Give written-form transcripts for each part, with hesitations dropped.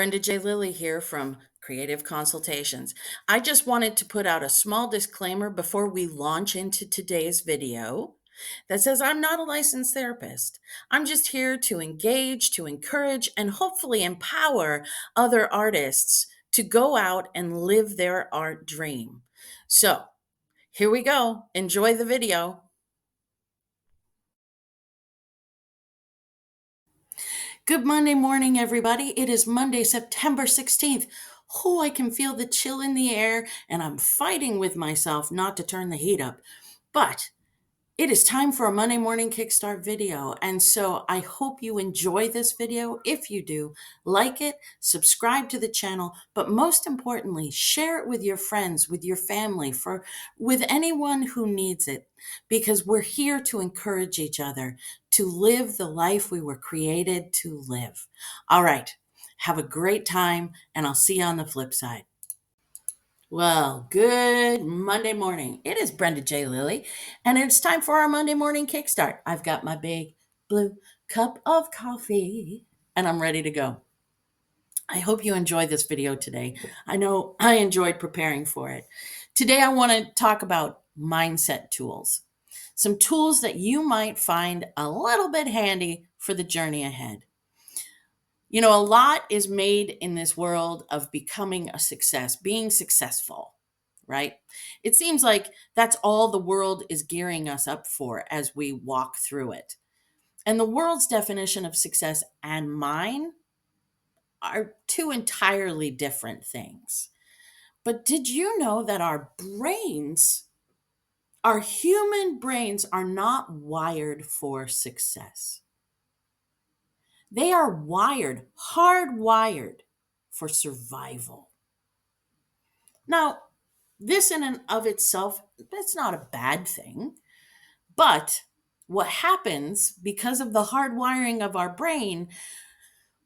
Brenda J. Lilly here from Creative Consultations. I just wanted to put out a small disclaimer before we launch into today's video that says I'm not a licensed therapist. I'm just here to engage, to encourage, and hopefully empower other artists to go out and live their art dream. So here we go. Enjoy the video. Good Monday morning, everybody. It is Monday, September 16th. Oh, I can feel the chill in the air, and I'm fighting with myself not to turn the heat up. But it is time for a Monday morning Kickstart video. And so I hope you enjoy this video. If you do, like it, subscribe to the channel, but most importantly, share it with your friends, with your family, with anyone who needs it, because we're here to encourage each other to live the life we were created to live. All right. Have a great time, and I'll see you on the flip side. Well, good Monday morning. It is Brenda J. Lilly, and it's time for our Monday morning kickstart. I've got my big blue cup of coffee, and I'm ready to go. I hope you enjoyed this video today. I know I enjoyed preparing for it. Today, I want to talk about mindset tools, some tools that you might find a little bit handy for the journey ahead. You know, a lot is made in this world of becoming a success, being successful, right? It seems like that's all the world is gearing us up for as we walk through it. And the world's definition of success and mine are two entirely different things. But did you know that our human brains, are not wired for success? They are hardwired for survival. Now, this in and of itself, that's not a bad thing. But what happens because of the hardwiring of our brain,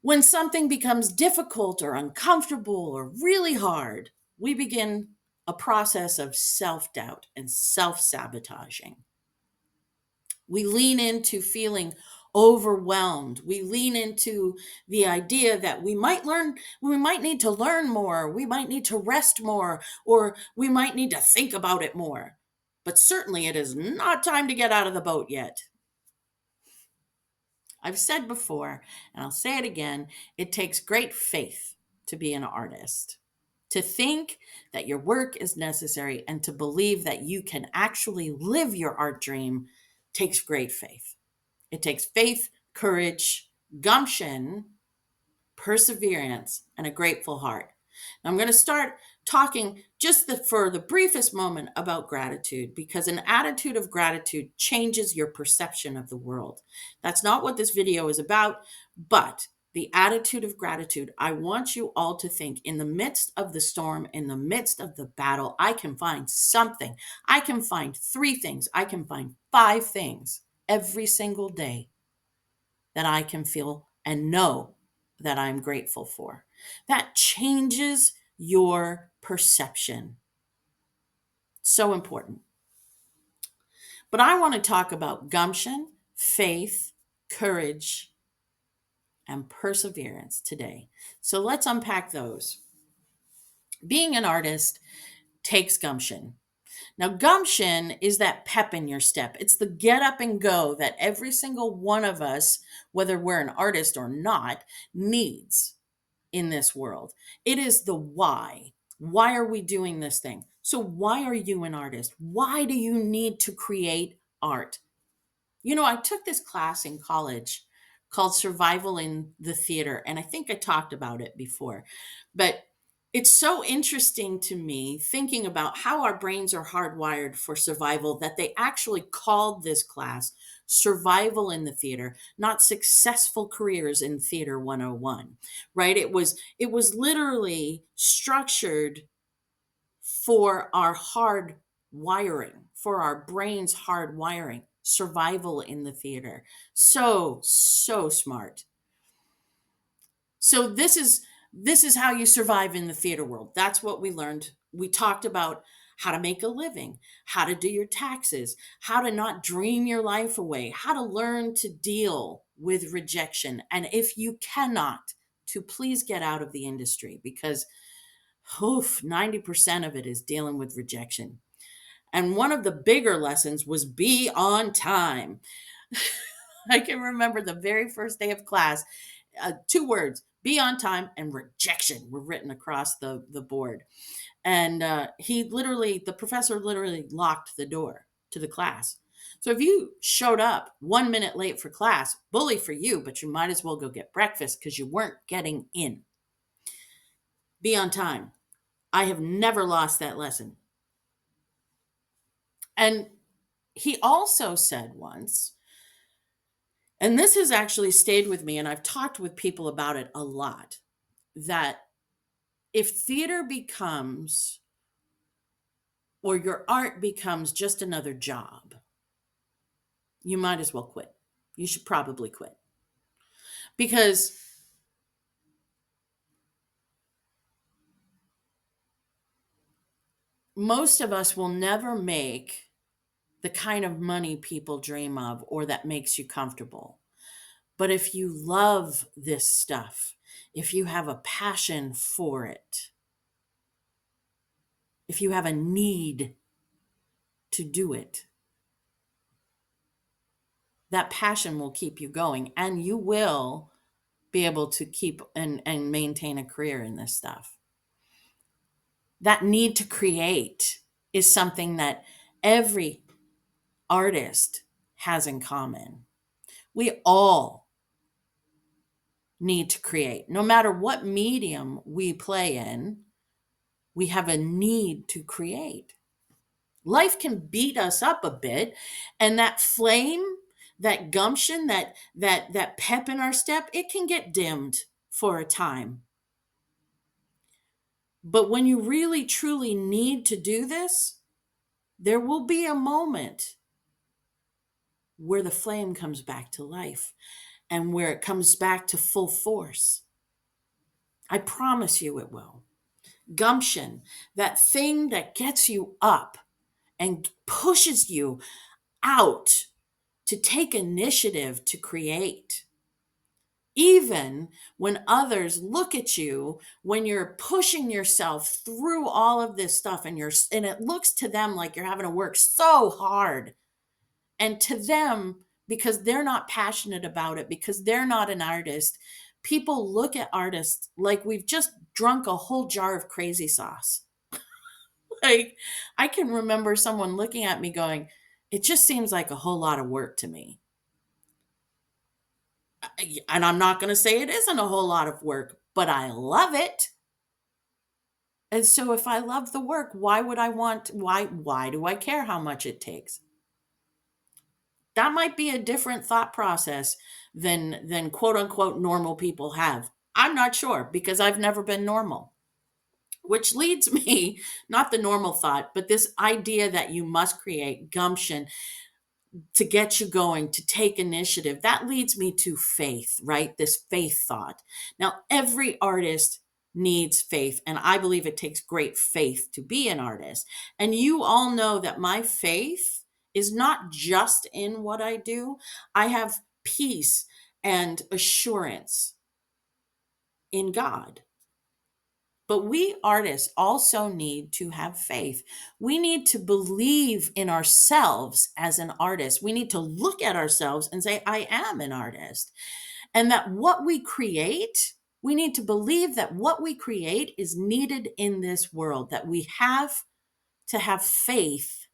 when something becomes difficult or uncomfortable or really hard, we begin a process of self-doubt and self-sabotaging. We lean into feeling overwhelmed. We lean into the idea that we might need to learn more, we might need to rest more, or we might need to think about it more. But certainly it is not time to get out of the boat yet. I've said before, and I'll say it again, it takes great faith to be an artist. To think that your work is necessary and to believe that you can actually live your art dream takes great faith. It takes faith, courage, gumption, perseverance, and a grateful heart. Now, I'm going to start talking for the briefest moment about gratitude, because an attitude of gratitude changes your perception of the world. That's not what this video is about, but the attitude of gratitude. I want you all to think, in the midst of the storm, in the midst of the battle, I can find something. I can find 3 things. I can find 5 things every single day that I can feel and know that I'm grateful for. That changes your perception. So important. But I want to talk about gumption, faith, courage, and perseverance today. So let's unpack those. Being an artist takes gumption. Now, gumption is that pep in your step. It's the get up and go that every single one of us, whether we're an artist or not, needs in this world. It is the why. Why are we doing this thing? So why are you an artist? Why do you need to create art? You know, I took this class in college called Survival in the Theater, and I think I talked about it before. But it's so interesting to me thinking about how our brains are hardwired for survival that they actually called this class Survival in the Theater, not Successful Careers in Theater 101, right? It was literally structured for our hard wiring, for our brain's hard wiring. Survival in the theater. So smart. So this is how you survive in the theater world. That's what we learned. We talked about how to make a living, how to do your taxes, how to not dream your life away, how to learn to deal with rejection. And if you cannot to please get out of the industry because oof, 90% of it is dealing with rejection. And one of the bigger lessons was be on time. I can remember the very first day of class, two words, be on time and rejection were written across the board. And the professor literally locked the door to the class. So if you showed up 1 minute late for class, bully for you, but you might as well go get breakfast because you weren't getting in. Be on time. I have never lost that lesson. And he also said once, and this has actually stayed with me, and I've talked with people about it a lot, that if theater becomes, or your art becomes just another job, you might as well quit. You should probably quit. Because most of us will never make the kind of money people dream of or that makes you comfortable. But if you love this stuff, if you have a passion for it, if you have a need to do it, that passion will keep you going and you will be able to keep and maintain a career in this stuff. That need to create is something that every artist has in common. We all need to create. No matter what medium we play in, we have a need to create. Life can beat us up a bit, and that flame, that gumption, that pep in our step, it can get dimmed for a time. But when you really truly need to do this, there will be a moment where the flame comes back to life and where it comes back to full force. I promise you it will. Gumption, that thing that gets you up and pushes you out to take initiative to create. Even when others look at you, when you're pushing yourself through all of this stuff and it looks to them like you're having to work so hard. And to them, because they're not passionate about it, because they're not an artist, people look at artists like we've just drunk a whole jar of crazy sauce. Like, I can remember someone looking at me going, it just seems like a whole lot of work to me. And I'm not going to say it isn't a whole lot of work, but I love it. And so if I love the work, why do I care how much it takes? That might be a different thought process than quote unquote normal people have. I'm not sure because I've never been normal. Which leads me, not the normal thought, but this idea that you must create gumption to get you going, to take initiative. That leads me to faith, right? This faith thought. Now, every artist needs faith, and I believe it takes great faith to be an artist. And you all know that my faith is not just in what I do, I have peace and assurance in God. But we artists also need to have faith. We need to believe in ourselves as an artist. We need to look at ourselves and say, I am an artist. And that what we create, we need to believe that what we create is needed in this world, that we have to have faith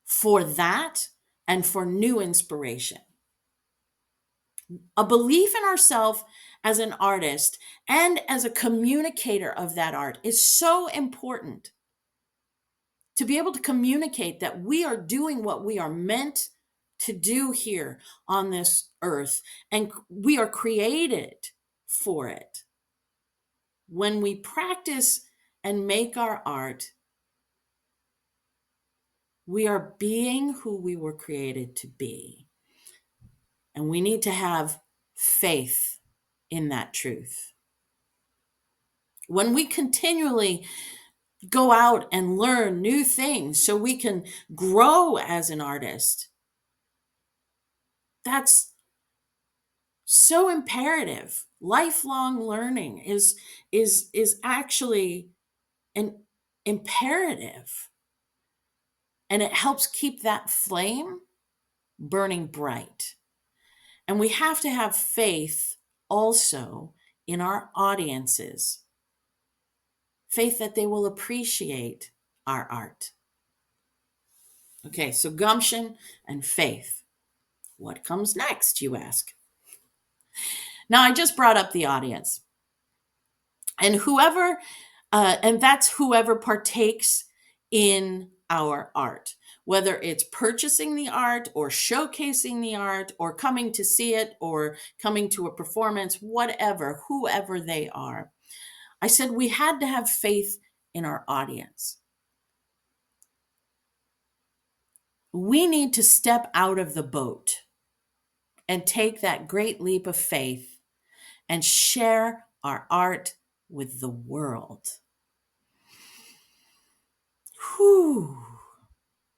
for that and for new inspiration. A belief in ourselves as an artist and as a communicator of that art is so important. To be able to communicate that we are doing what we are meant to do here on this earth, and we are created for it. When we practice and make our art, we are being who we were created to be. And we need to have faith in that truth. When we continually go out and learn new things so we can grow as an artist, that's So imperative. Lifelong learning is actually an imperative, and it helps keep that flame burning bright. And we have to have faith also in our audiences, faith that they will appreciate our art. Okay, so gumption and faith. What comes next, you ask? Now, I just brought up the audience, and and that's whoever partakes in our art, whether it's purchasing the art or showcasing the art or coming to see it or coming to a performance, whatever, whoever they are. I said we had to have faith in our audience. We need to step out of the boat and take that great leap of faith and share our art with the world. Whew.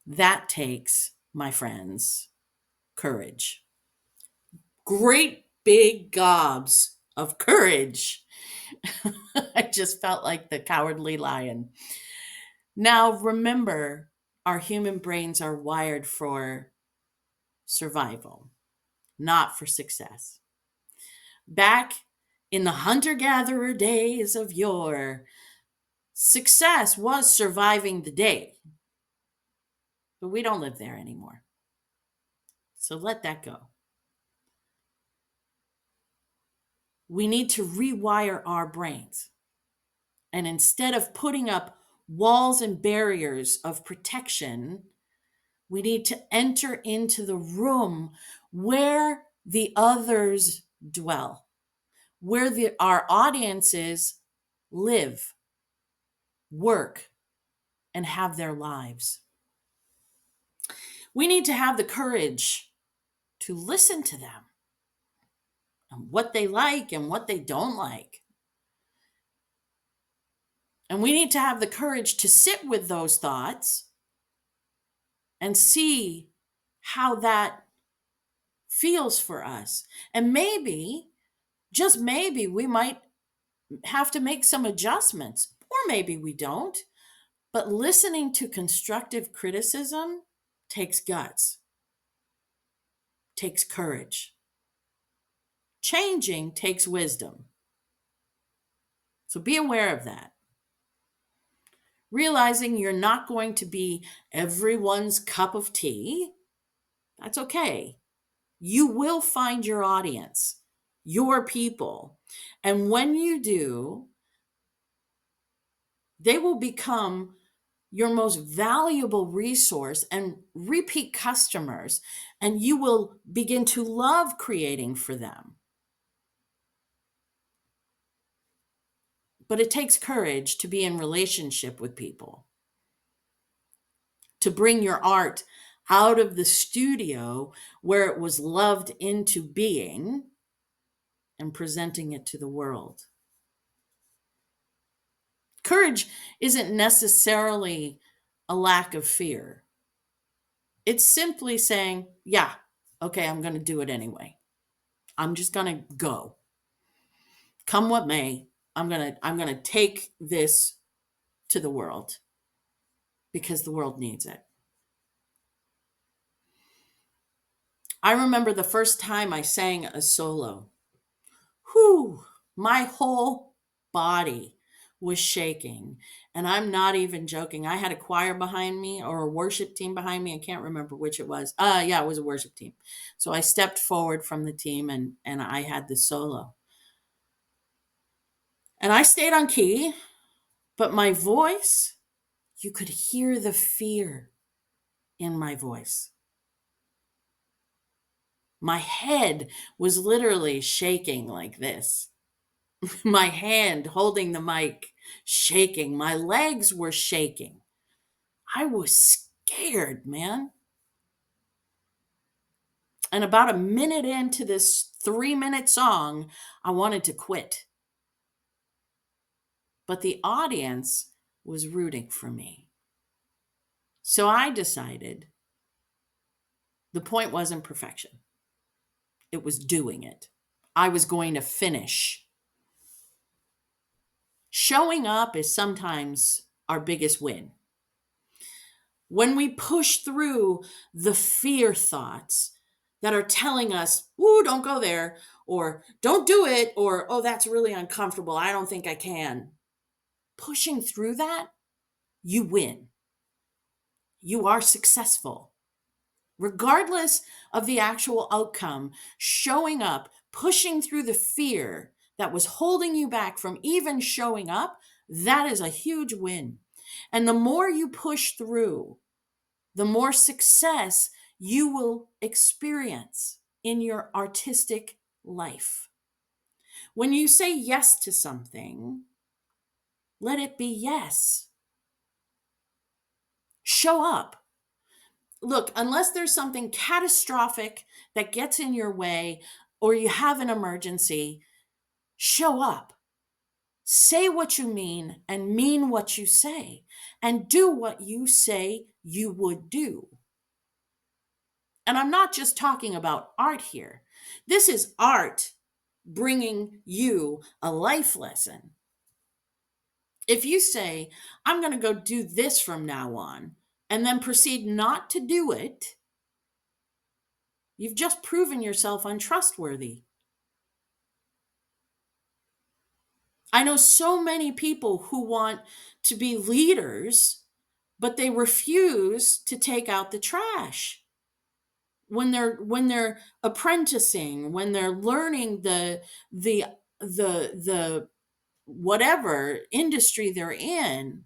That takes, my friends, courage. Great big gobs of courage. I just felt like the cowardly lion. Now, remember, our human brains are wired for survival, not for success. Back in the hunter gatherer days of yore, success was surviving the day. But we don't live there anymore. So let that go. We need to rewire our brains. And instead of putting up walls and barriers of protection, we need to enter into the room where the others dwell, where our audiences live, work, and have their lives. We need to have the courage to listen to them and what they like and what they don't like. And we need to have the courage to sit with those thoughts and see how that feels for us. And maybe, just maybe, we might have to make some adjustments, or maybe we don't. But listening to constructive criticism takes guts, takes courage. Changing takes wisdom. So be aware of that. Realizing you're not going to be everyone's cup of tea, that's okay. You will find your audience, your people. And when you do, they will become your most valuable resource and repeat customers, and you will begin to love creating for them. But it takes courage to be in relationship with people, to bring your art out of the studio where it was loved into being and presenting it to the world. Courage isn't necessarily a lack of fear. It's simply saying, yeah, okay, I'm going to do it anyway. I'm just going to go. Come what may, I'm going to take this to the world because the world needs it. I remember the first time I sang a solo. Whew, my whole body was shaking. And I'm not even joking. I had a choir behind me or a worship team behind me. I can't remember which it was. Yeah, it was a worship team. So I stepped forward from the team and I had the solo. And I stayed on key, but my voice, you could hear the fear in my voice. My head was literally shaking like this. My hand holding the mic shaking. My legs were shaking. I was scared, man. And about a minute into this 3-minute song, I wanted to quit. But the audience was rooting for me. So I decided the point wasn't perfection, it was doing it. I was going to finish. Showing up is sometimes our biggest win. When we push through the fear thoughts that are telling us, "Ooh, don't go there," or "Don't do it," or "Oh, that's really uncomfortable. I don't think I can." Pushing through that, you win. You are successful. Regardless of the actual outcome, showing up, pushing through the fear that was holding you back from even showing up, that is a huge win. And the more you push through, the more success you will experience in your artistic life. When you say yes to something, let it be yes. Show up. Look, unless there's something catastrophic that gets in your way or you have an emergency, show up. Say what you mean what you say, and do what you say you would do. And I'm not just talking about art here. This is art bringing you a life lesson. If you say, I'm going to go do this from now on, and then proceed not to do it, you've just proven yourself untrustworthy. I know so many people who want to be leaders, but they refuse to take out the trash. When they're apprenticing, when they're learning the whatever industry they're in,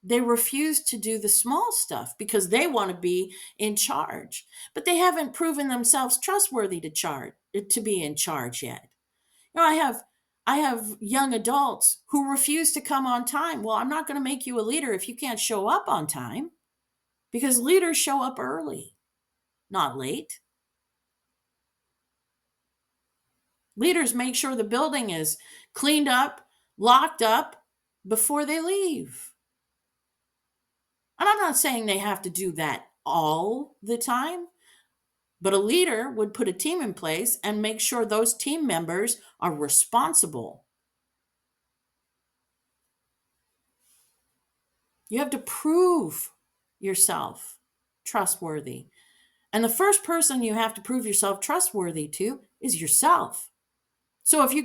they refuse to do the small stuff because they want to be in charge, but they haven't proven themselves trustworthy to be in charge yet. I have young adults who refuse to come on time. Well, I'm not going to make you a leader if you can't show up on time, because leaders show up early, not late. Leaders make sure the building is cleaned up, locked up before they leave. And I'm not saying they have to do that all the time, but a leader would put a team in place and make sure those team members are responsible. You have to prove yourself trustworthy. And the first person you have to prove yourself trustworthy to is yourself. So if you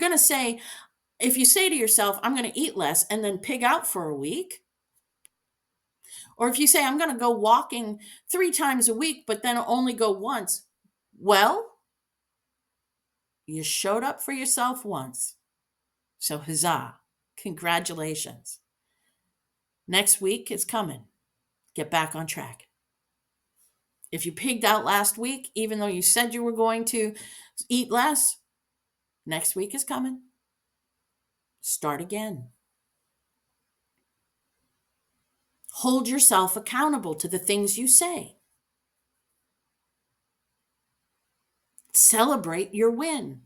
say to yourself, I'm going to eat less and then pig out for a week, or if you say, I'm going to go walking 3 times a week, but then only go once, well, you showed up for yourself once. So huzzah, congratulations. Next week is coming. Get back on track. If you pigged out last week, even though you said you were going to eat less, next week is coming. Start again. Hold yourself accountable to the things you say. Celebrate your win.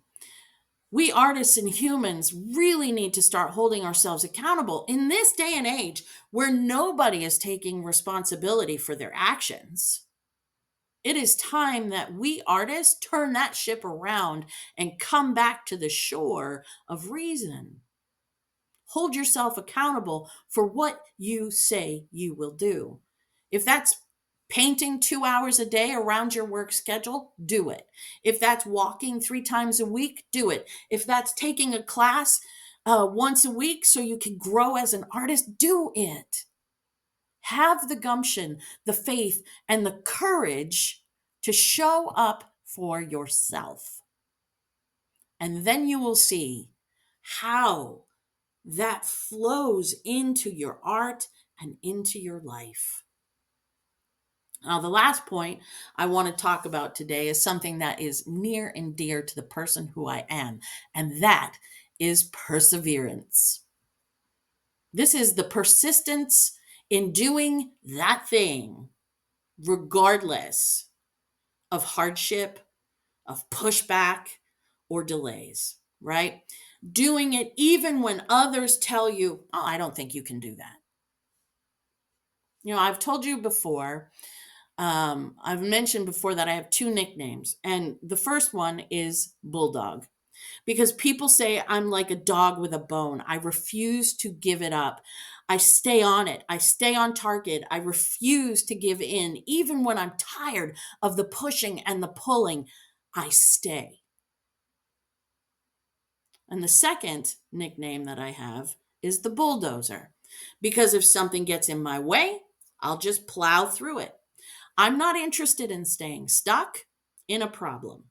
We artists and humans really need to start holding ourselves accountable in this day and age where nobody is taking responsibility for their actions. It is time that we artists turn that ship around and come back to the shore of reason. Hold yourself accountable for what you say you will do. If that's painting 2 hours a day around your work schedule, do it. If that's walking 3 times a week, do it. If that's taking a class once a week so you can grow as an artist, do it. Have the gumption, the faith, and the courage to show up for yourself. And then you will see how that flows into your art and into your life. Now, the last point I want to talk about today is something that is near and dear to the person who I am, and that is perseverance. This is the persistence in doing that thing, regardless of hardship, of pushback, or delays, right? Doing it even when others tell you, I don't think you can do that. I've told you before, I've mentioned before that I have two nicknames, and the first one is Bulldog, because people say I'm like a dog with a bone. I refuse to give it up. I stay on it. I stay on target. I refuse to give in. Even when I'm tired of the pushing and the pulling, I stay. And the second nickname that I have is the bulldozer, because if something gets in my way, I'll just plow through it. I'm not interested in staying stuck in a problem.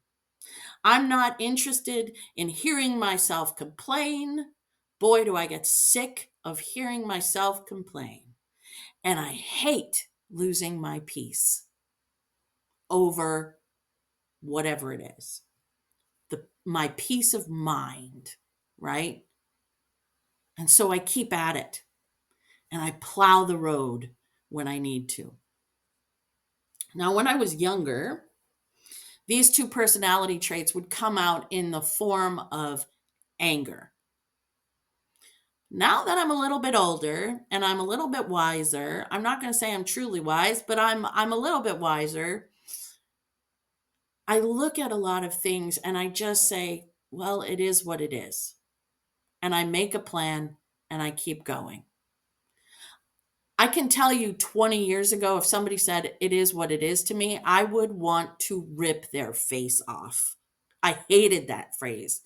I'm not interested in hearing myself complain. Boy, do I get sick of hearing myself complain. And I hate losing my peace over whatever it is. My peace of mind, right? And so I keep at it and I plow the road when I need to. Now, when I was younger, these two personality traits would come out in the form of anger. Now that I'm a little bit older and I'm a little bit wiser, I'm not going to say I'm truly wise, but I'm a little bit wiser. I look at a lot of things and I just say, well, it is what it is. And I make a plan and I keep going. I can tell you 20 years ago, if somebody said it is what it is to me, I would want to rip their face off. I hated that phrase.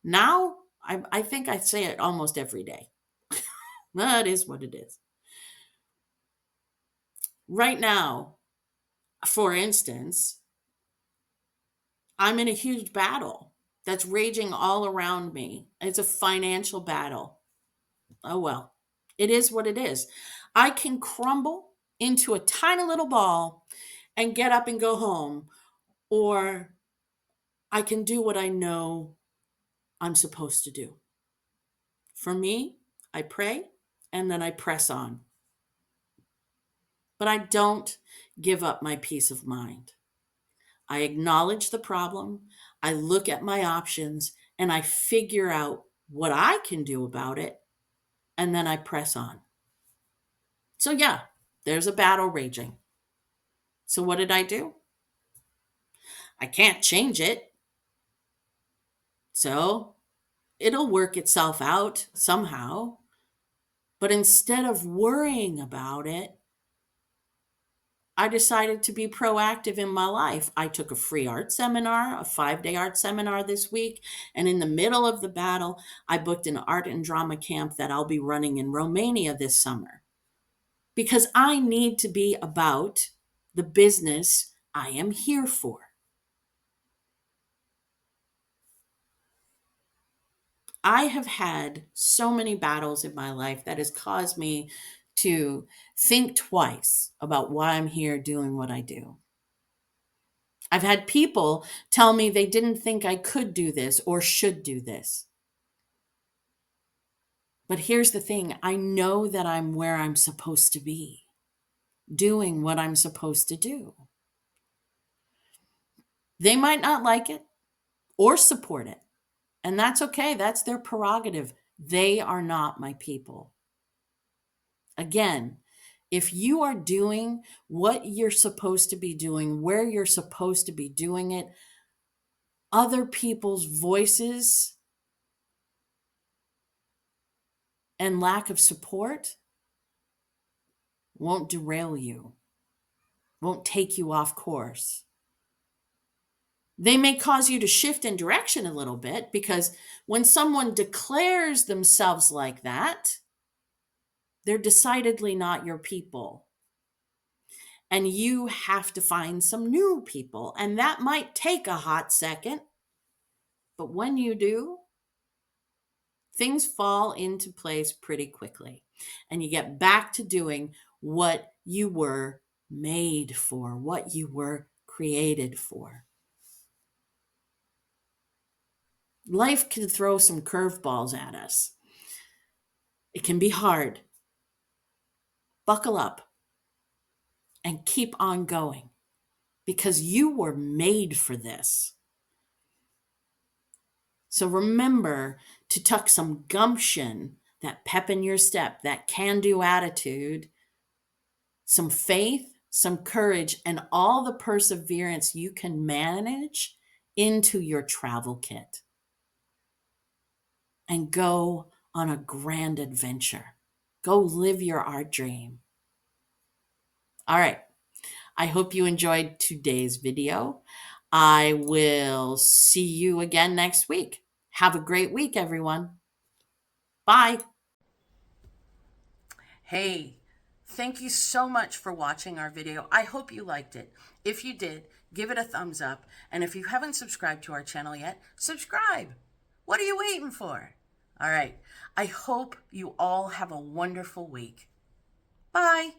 Now, I think I say it almost every day. That is what it is. Right now, for instance, I'm in a huge battle that's raging all around me. It's a financial battle. Oh well, it is what it is. I can crumble into a tiny little ball and get up and go home, or I can do what I know I'm supposed to do. For me, I pray and then I press on. But I don't give up my peace of mind. I acknowledge the problem, I look at my options, and I figure out what I can do about it, and then I press on. So, yeah, there's a battle raging. So, what did I do? I can't change it. So, it'll work itself out somehow. But instead of worrying about it, I decided to be proactive in my life. I took a free art seminar, a 5-day art seminar this week. And in the middle of the battle, I booked an art and drama camp that I'll be running in Romania this summer, because I need to be about the business I am here for. I have had so many battles in my life that has caused me to think twice about why I'm here doing what I do. I've had people tell me they didn't think I could do this or should do this. But here's the thing, I know that I'm where I'm supposed to be, doing what I'm supposed to do. They might not like it or support it, and that's okay. That's their prerogative. They are not my people. Again, if you are doing what you're supposed to be doing, where you're supposed to be doing it, other people's voices and lack of support won't derail you, won't take you off course. They may cause you to shift in direction a little bit, because when someone declares themselves like that, they're decidedly not your people. And you have to find some new people. And that might take a hot second. But when you do, things fall into place pretty quickly. And you get back to doing what you were made for, what you were created for. Life can throw some curveballs at us. It can be hard. Buckle up and keep on going, because you were made for this. So remember to tuck some gumption, that pep in your step, that can-do attitude, some faith, some courage, and all the perseverance you can manage into your travel kit and go on a grand adventure. Go live your art dream. All right. I hope you enjoyed today's video. I will see you again next week. Have a great week, everyone. Bye. Hey, thank you so much for watching our video. I hope you liked it. If you did, give it a thumbs up. And if you haven't subscribed to our channel yet, subscribe. What are you waiting for? All right. I hope you all have a wonderful week. Bye.